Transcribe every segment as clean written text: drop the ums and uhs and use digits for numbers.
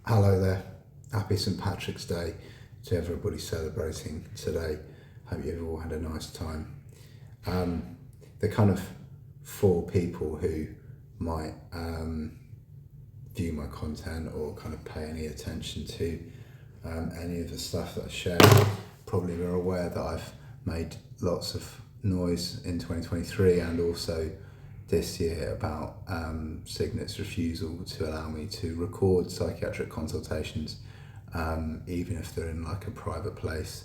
Hello there. Happy St. Patrick's Day to everybody celebrating today. Hope you've all had a nice time. The kind of four people who might view my content or kind of pay any attention to any of the stuff that I share probably are aware that I've made lots of noise in 2023 and also this year about Signet's refusal to allow me to record psychiatric consultations, even if they're in like a private place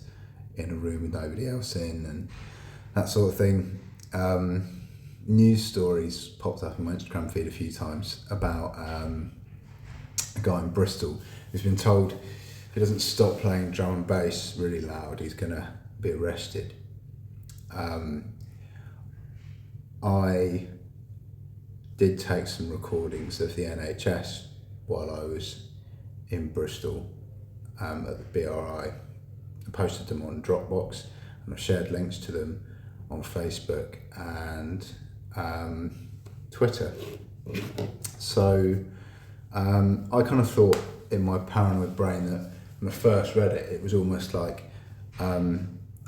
in a room with nobody else in and that sort of thing. News stories popped up in my Instagram feed a few times about a guy in Bristol who's been told if he doesn't stop playing drum and bass really loud, he's gonna be arrested. I did take some recordings of the NHS while I was in Bristol at the BRI. I posted them on Dropbox and I shared links to them on Facebook and Twitter. So I kind of thought in my paranoid brain that when I first read it, it was almost like, I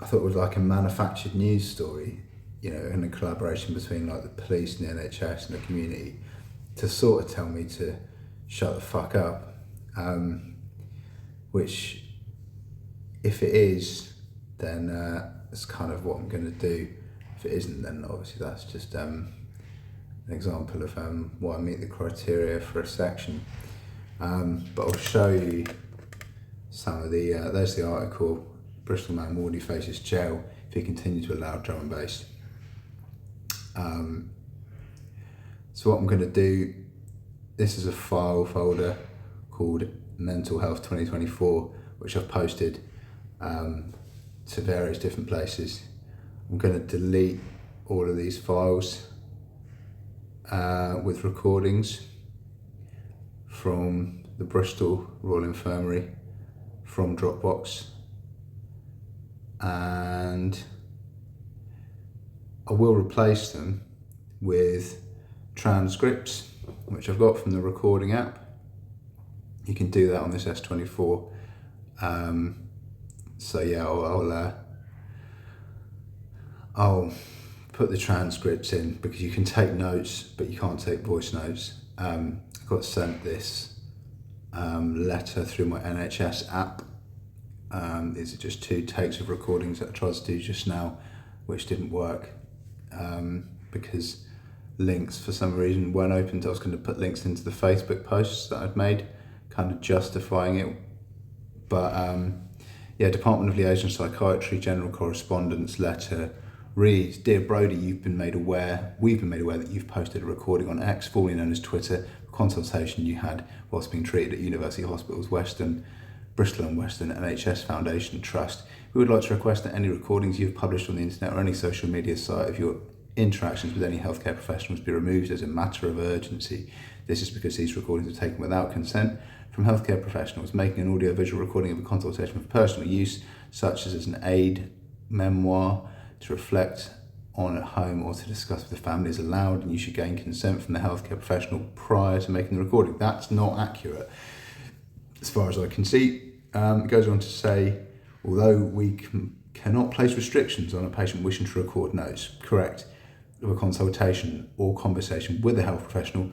thought it was like a manufactured news story, you know, in a collaboration between like the police and the NHS and the community to sort of tell me to shut the fuck up, which if it is, then that's kind of what I'm going to do. If it isn't, then obviously that's just an example of why I meet the criteria for a section. But I'll show you some of the, there's the article, Bristol man Wardy faces jail if he continues to allow drum and bass. So what I'm going to do, this is a file folder called Mental Health 2024, which I've posted to various different places. I'm going to delete all of these files with recordings from the Bristol Royal Infirmary, from Dropbox, and I will replace them with transcripts, which I've got from the recording app. You can do that on this S24. So yeah, I'll put the transcripts in because you can take notes, but you can't take voice notes. I got sent this letter through my NHS app. These are just 2 takes of recordings that I tried to do just now, which didn't work because links for some reason weren't opened. I was going to put links into the Facebook posts that I'd made, kind of justifying it. But yeah, Department of Liaison Psychiatry General Correspondence letter reads, Dear Brodie, we've been made aware that you've posted a recording on X, formerly known as Twitter, a consultation you had whilst being treated at University Hospitals Bristol and Western NHS Foundation Trust. We would like to request that any recordings you've published on the internet or any social media site of your interactions with any healthcare professionals be removed as a matter of urgency. This is because these recordings are taken without consent from healthcare professionals. Making an audio-visual recording of a consultation for personal use, such as an aid memoir, to reflect on at home or to discuss with the family is allowed, and you should gain consent from the healthcare professional prior to making the recording. That's not accurate, as far as I can see. It goes on to say, although we cannot place restrictions on a patient wishing to record notes, correct, of a consultation or conversation with a health professional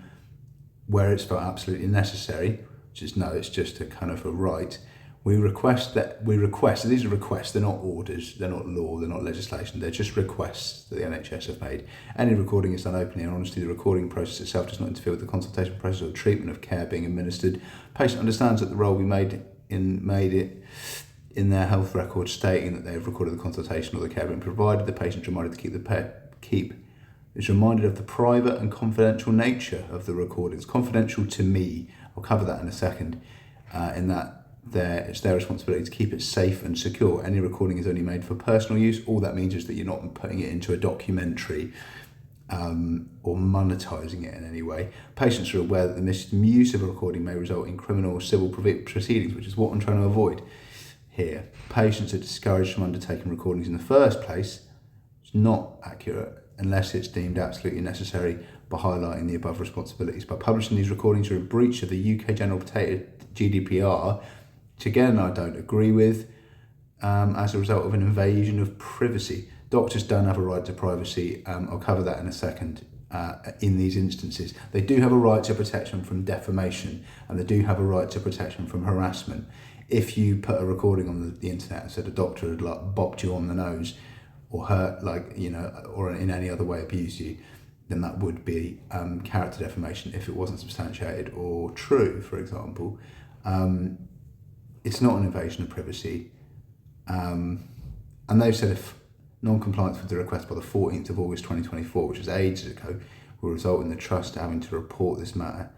where it's felt absolutely necessary, which is no, it's just a kind of a right. We request, so these are requests, they're not orders, they're not law, they're not legislation, they're just requests that the NHS have made. Any recording is done openly and honestly. The recording process itself does not interfere with the consultation process or treatment of care being administered. Patient understands that the role we made it in their health record stating that they have recorded the consultation or the care being provided. The patient is reminded to is reminded of the private and confidential nature of the recordings. Confidential to me, I'll cover that in a second, in that it's their responsibility to keep it safe and secure. Any recording is only made for personal use. All that means is that you're not putting it into a documentary or monetizing it in any way. Patients are aware that the misuse of a recording may result in criminal or civil proceedings, which is what I'm trying to avoid here. Patients are discouraged from undertaking recordings in the first place. It's not accurate unless it's deemed absolutely necessary by highlighting the above responsibilities. By publishing these recordings, you're in breach of the UK General GDPR, which again I don't agree with, as a result of an invasion of privacy. Doctors don't have a right to privacy. I'll cover that in a second. In these instances, they do have a right to protection from defamation, and they do have a right to protection from harassment. If you put a recording on the internet and said a doctor had like bopped you on the nose or hurt, like, you know, or in any other way abused you, then that would be character defamation if it wasn't substantiated or true, for example. It's not an invasion of privacy. And they've said if non-compliance with the request by the 14th of August 2024, which was ages ago, will result in the trust having to report this matter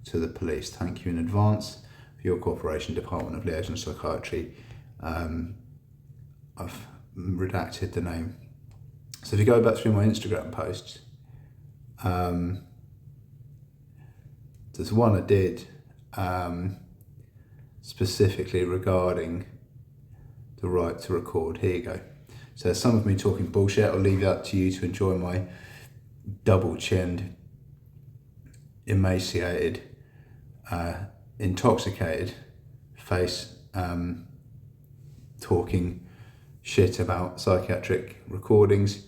to the police. Thank you in advance for your cooperation, Department of Liaison and Psychiatry. I've redacted the name. So if you go back through my Instagram posts, there's one I did specifically regarding the right to record. Here you go. So some of me talking bullshit. I'll leave that to you to enjoy my double-chinned, emaciated, intoxicated face talking shit about psychiatric recordings.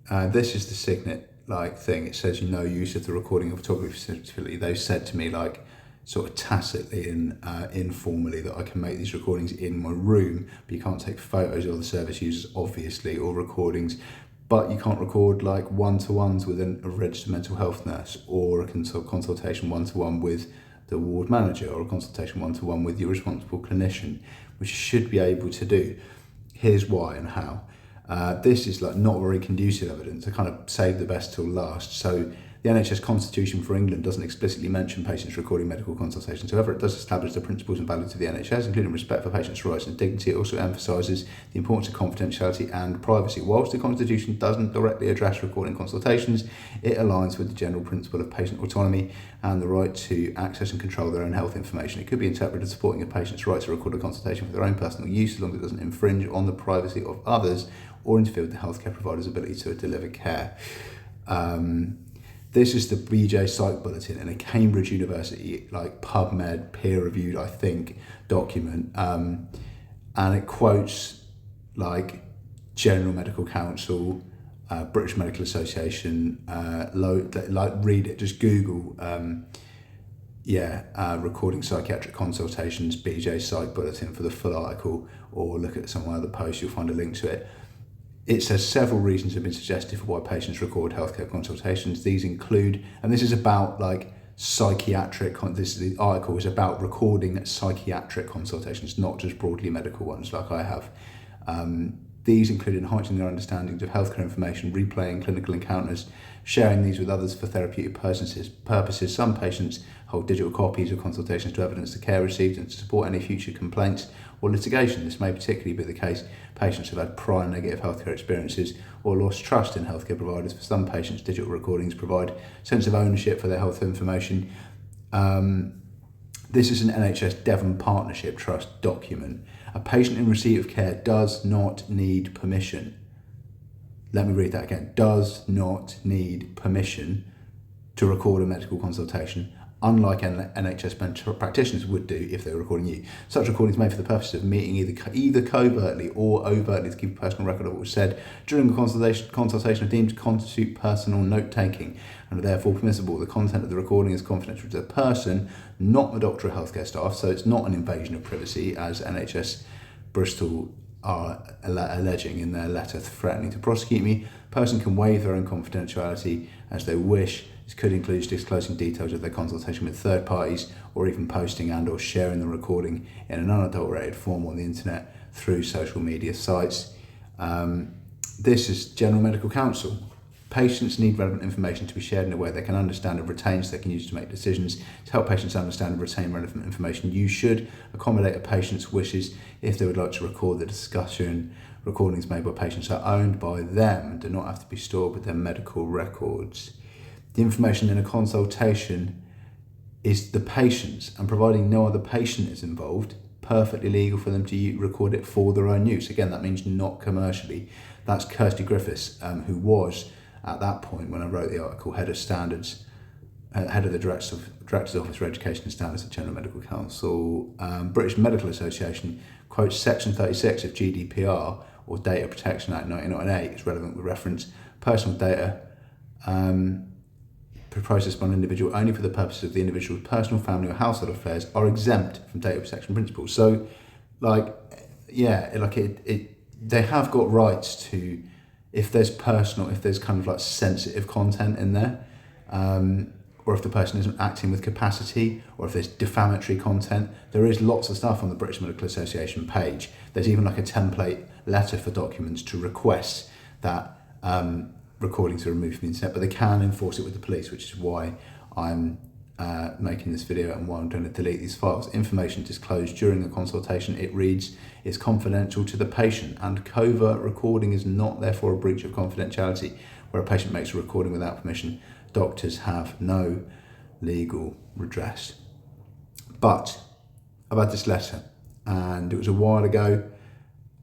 This is the signet like thing. It says, you know, use of the recording of photography specifically. They've said to me, like, sort of tacitly and informally, that I can make these recordings in my room, but you can't take photos of the service users, obviously, or recordings, but you can't record like one-to-ones with a registered mental health nurse, or a consultation one-to-one with the ward manager, or a consultation one-to-one with your responsible clinician, which you should be able to do. Here's why and how. This is like not very conducive evidence. I kind of saved the best till last. So the NHS Constitution for England doesn't explicitly mention patients recording medical consultations. However, it does establish the principles and values of the NHS, including respect for patients' rights and dignity. It also emphasises the importance of confidentiality and privacy. Whilst the Constitution doesn't directly address recording consultations, it aligns with the general principle of patient autonomy and the right to access and control their own health information. It could be interpreted as supporting a patient's right to record a consultation for their own personal use, as long as it doesn't infringe on the privacy of others or interfere with the healthcare provider's ability to deliver care. This is the BJ Psych Bulletin in a Cambridge University, like PubMed, peer-reviewed, I think, document. And it quotes like General Medical Council, British Medical Association, read it, just Google, recording psychiatric consultations, BJ Psych Bulletin for the full article, or look at some of my other posts, you'll find a link to it. It says several reasons have been suggested for why patients record healthcare consultations. These include, and this is about like psychiatric, the article is about recording psychiatric consultations, not just broadly medical ones like I have. These include enhancing their understandings of healthcare information, replaying clinical encounters, sharing these with others for therapeutic purposes. Some patients hold digital copies of consultations to evidence the care received and to support any future complaints or litigation. This may particularly be the case patients who have had prior negative healthcare experiences or lost trust in healthcare providers. For some patients, digital recordings provide a sense of ownership for their health information. This is an NHS Devon Partnership Trust document. A patient in receipt of care does not need permission. Let me read that again. Does not need permission to record a medical consultation, unlike NHS practitioners would do if they were recording you. Such recordings made for the purpose of meeting either covertly or overtly to keep a personal record of what was said during the consultation are deemed to constitute personal note-taking and are therefore permissible. The content of the recording is confidential to the person, not the doctor or healthcare staff, so it's not an invasion of privacy, as NHS Bristol are alleging in their letter threatening to prosecute me. A person can waive their own confidentiality as they wish. This could include disclosing details of their consultation with third parties, or even posting and or sharing the recording in an unadulterated form on the internet through social media sites. This is General Medical Council. Patients need relevant information to be shared in a way they can understand and retain, so they can use to make decisions. To help patients understand and retain relevant information, you should accommodate a patient's wishes if they would like to record the discussion. Recordings made by patients are owned by them and do not have to be stored with their medical records. The information in a consultation is the patient's, and providing no other patient is involved, perfectly legal for them to record it for their own use. Again, that means not commercially. That's Kirsty Griffiths, who was, at that point when I wrote the article, head of standards head of the Director's Office for Education and Standards at General Medical Council. British Medical Association quotes Section 36 of GDPR, or Data Protection Act 1998, is relevant with reference. Personal data processed by an individual only for the purposes of the individual's personal, family or household affairs are exempt from data protection principles. So, they have got rights to, if there's kind of like sensitive content in there, or if the person isn't acting with capacity, or if there's defamatory content. There is lots of stuff on the British Medical Association page. There's even like a template letter for documents to request that recordings are removed from the internet, but they can enforce it with the police, which is why I'm making this video and why I'm going to delete these files. Information disclosed during a consultation, it reads, is confidential to the patient, and covert recording is not therefore a breach of confidentiality. Where a patient makes a recording without permission, doctors have no legal redress. But I've had this letter, and it was a while ago.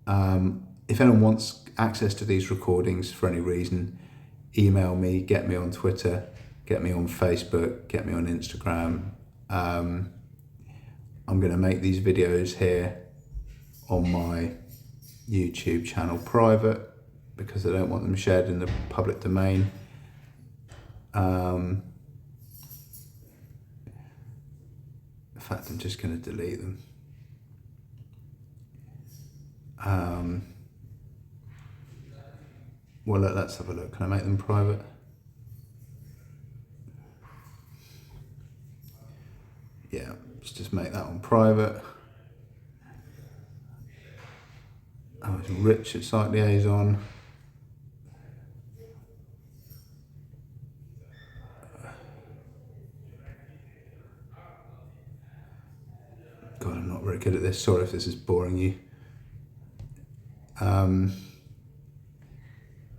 If anyone wants access to these recordings for any reason, email me, get me on Twitter, get me on Facebook, get me on Instagram. I'm going to make these videos here on my YouTube channel private because I don't want them shared in the public domain. In fact, I'm just going to delete them. Well, let's have a look. Can I make them private? Yeah, let's just make that one private. Oh, it's Rich at Site Liaison. God, I'm not very good at this. Sorry if this is boring you.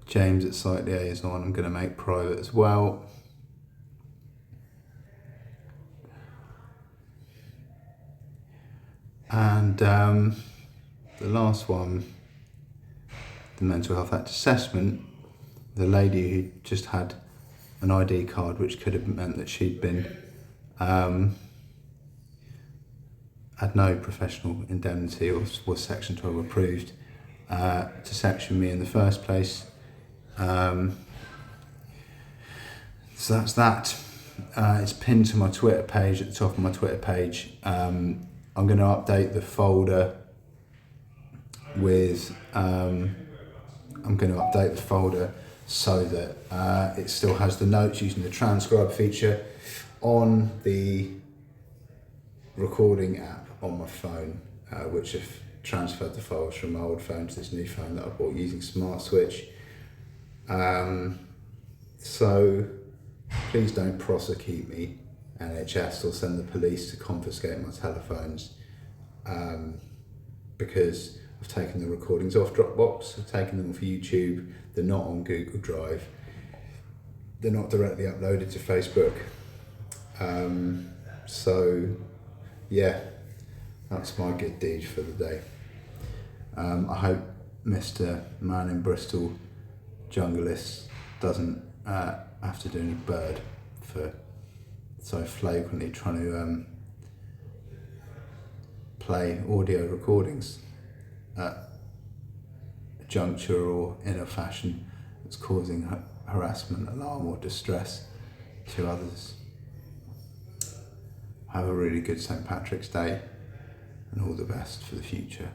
James at Site Liaison, I'm going to make private as well. And the last one, the Mental Health Act assessment, the lady who just had an ID card which could have meant that she'd been had no professional indemnity or was Section 12 approved to section me in the first place. So that's that. It's pinned to my Twitter page, at the top of my Twitter page. I'm going to update the folder with, so that it still has the notes using the transcribe feature on the recording app on my phone, which have transferred the files from my old phone to this new phone that I bought using Smart Switch. So please don't prosecute me, NHS, or send the police to confiscate my telephones, because I've taken the recordings off Dropbox, I've taken them off YouTube, they're not on Google Drive, they're not directly uploaded to Facebook. So yeah, that's my good deed for the day. I hope Mr. Man in Bristol, Junglist, doesn't have to do any bird for so flagrantly trying to play audio recordings at a juncture or in a fashion that's causing harassment, alarm or distress to others. Have a really good St. Patrick's Day and all the best for the future.